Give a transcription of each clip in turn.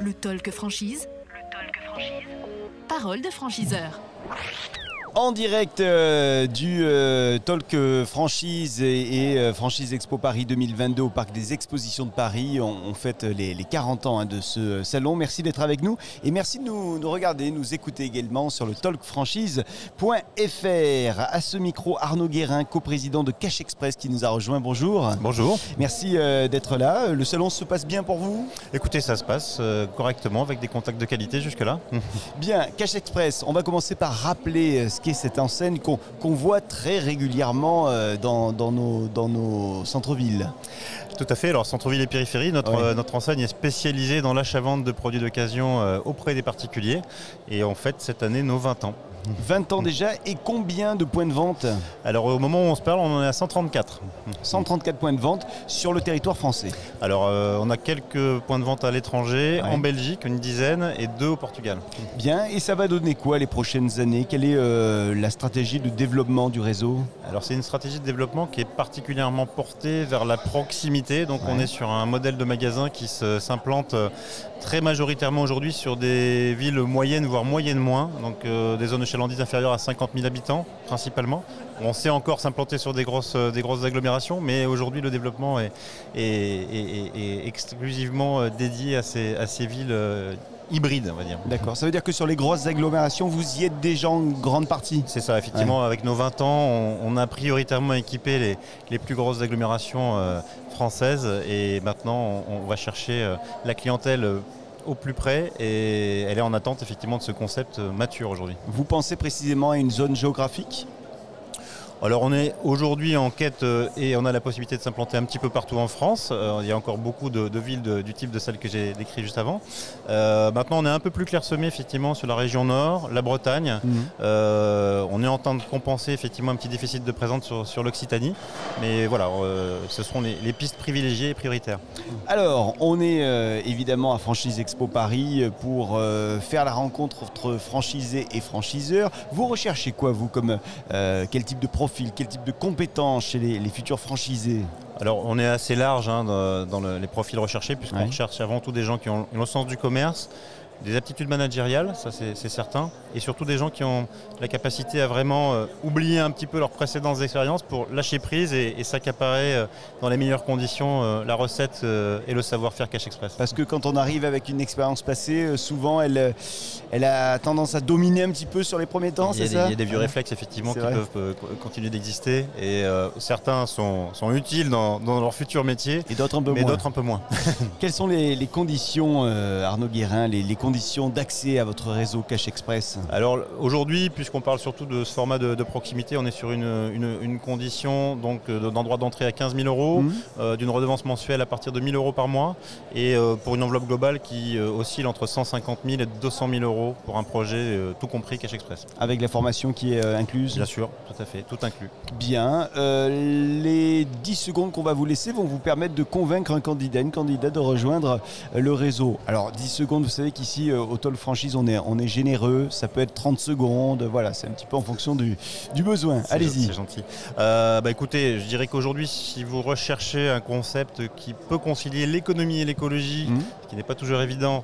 Le talk franchise. Parole de franchiseur. En direct du Talk Franchise et Franchise Expo Paris 2022 au Parc des Expositions de Paris. On fête les 40 ans de ce salon. Merci d'être avec nous et merci de nous regarder, nous écouter également sur le talkfranchise.fr. À ce micro, Arnaud Guérin, coprésident de Cash Express qui nous a rejoint. Bonjour. Bonjour. Merci d'être là. Le salon se passe bien pour vous? Écoutez, ça se passe correctement avec des contacts de qualité jusque-là. Bien, Cash Express, on va commencer par rappeler ce qu'est cette enseigne qu'on voit très régulièrement dans nos centres-villes. Tout à fait. Alors, centre-ville et périphérie, notre enseigne est spécialisée dans l'achat-vente de produits d'occasion auprès des particuliers. Et on fête cette année nos 20 ans. 20 ans déjà, et combien de points de vente? Alors au moment où on se parle, on en est à 134. 134 points de vente sur le territoire français. Alors on a quelques points de vente à l'étranger, en Belgique, une dizaine, et 2 au Portugal. Bien, et ça va donner quoi les prochaines années? Quelle est la stratégie de développement du réseau? Alors c'est une stratégie de développement qui est particulièrement portée vers la proximité. Donc on est sur un modèle de magasin qui s'implante très majoritairement aujourd'hui sur des villes moyennes, voire moyennes moins. Donc des zones de chalandise inférieures à 50 000 habitants principalement. On sait encore s'implanter sur des grosses agglomérations, mais aujourd'hui le développement est exclusivement dédié à ces villes hybrides, on va dire. D'accord, ça veut dire que sur les grosses agglomérations, vous y êtes déjà en grande partie? C'est ça, effectivement, avec nos 20 ans, on a prioritairement équipé les plus grosses agglomérations françaises, et maintenant on va chercher la clientèle au plus près, et elle est en attente effectivement de ce concept mature aujourd'hui. Vous pensez précisément à une zone géographique? Alors on est aujourd'hui en quête et on a la possibilité de s'implanter un petit peu partout en France. Il y a encore beaucoup de villes du type de celle que j'ai décrit juste avant. Maintenant on est un peu plus clairsemé effectivement sur la région nord, la Bretagne. On est en train de compenser effectivement un petit déficit de présence sur l'Occitanie. Mais voilà, ce seront les pistes privilégiées et prioritaires. Alors on est évidemment à Franchise Expo Paris pour faire la rencontre entre franchisés et franchiseurs. Vous recherchez quoi vous comme quel type de profil, quel type de compétences chez les futurs franchisés? Alors on est assez large dans les profils recherchés, puisqu'on recherche avant tout des gens qui ont le sens du commerce, des aptitudes managériales, ça c'est certain, et surtout des gens qui ont la capacité à vraiment oublier un petit peu leurs précédentes expériences pour lâcher prise et s'accaparer dans les meilleures conditions la recette et le savoir-faire Cash Express. Parce que quand on arrive avec une expérience passée, souvent elle a tendance à dominer un petit peu sur les premiers temps, c'est ça? Il y a des vieux réflexes effectivement qui peuvent continuer d'exister, et certains sont utiles dans leur futur métier, et d'autres un peu moins. Quelles sont les conditions, Arnaud Guérin, les conditions d'accès à votre réseau Cash Express? Alors aujourd'hui, puisqu'on parle surtout de ce format de proximité, on est sur une condition d'endroit d'entrée à 15 000 €, d'une redevance mensuelle à partir de 1 000 € par mois, et pour une enveloppe globale qui oscille entre 150 000 et 200 000 € pour un projet tout compris Cash Express. Avec la formation qui est incluse? Bien sûr, tout à fait, tout inclus. Bien, les 10 secondes qu'on va vous laisser vont vous permettre de convaincre un candidat, une candidate de rejoindre le réseau. Alors 10 secondes, vous savez qu'ici au Talk Franchise on est généreux, ça peut être 30 secondes, voilà, c'est un petit peu en fonction du besoin. Allez-y. C'est gentil. Écoutez, je dirais qu'aujourd'hui, si vous recherchez un concept qui peut concilier l'économie et l'écologie, ce qui n'est pas toujours évident,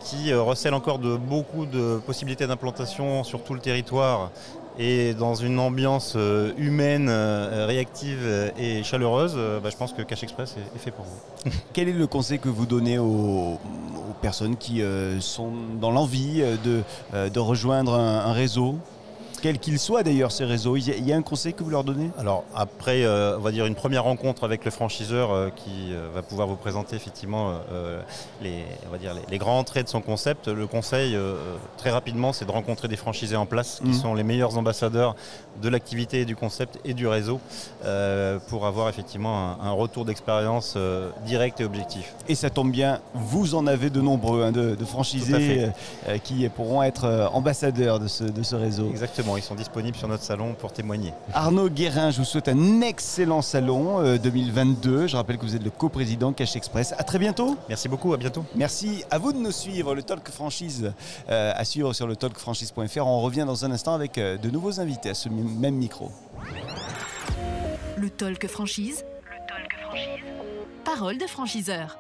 qui recèle encore beaucoup de possibilités d'implantation sur tout le territoire, et dans une ambiance humaine, réactive et chaleureuse, je pense que Cash Express est fait pour vous. Quel est le conseil que vous donnez aux personnes qui sont dans l'envie de rejoindre un réseau, quel qu'il soit d'ailleurs ces réseaux? Il y a un conseil que vous leur donnez? Alors après, on va dire une première rencontre avec le franchiseur qui va pouvoir vous présenter effectivement les grands traits de son concept. Le conseil très rapidement, c'est de rencontrer des franchisés en place qui sont les meilleurs ambassadeurs de l'activité, du concept et du réseau pour avoir effectivement un retour d'expérience direct et objectif. Et ça tombe bien, vous en avez de nombreux de franchisés qui pourront être ambassadeurs de ce réseau. Exactement. Ils sont disponibles sur notre salon pour témoigner. Arnaud Guérin, je vous souhaite un excellent salon 2022. Je rappelle que vous êtes le coprésident Cash Express. À très bientôt. Merci beaucoup, à bientôt. Merci à vous de nous suivre. Le Talk Franchise à suivre sur le talkfranchise.fr. On revient dans un instant avec de nouveaux invités à ce même micro. Le Talk Franchise. Parole de franchiseur.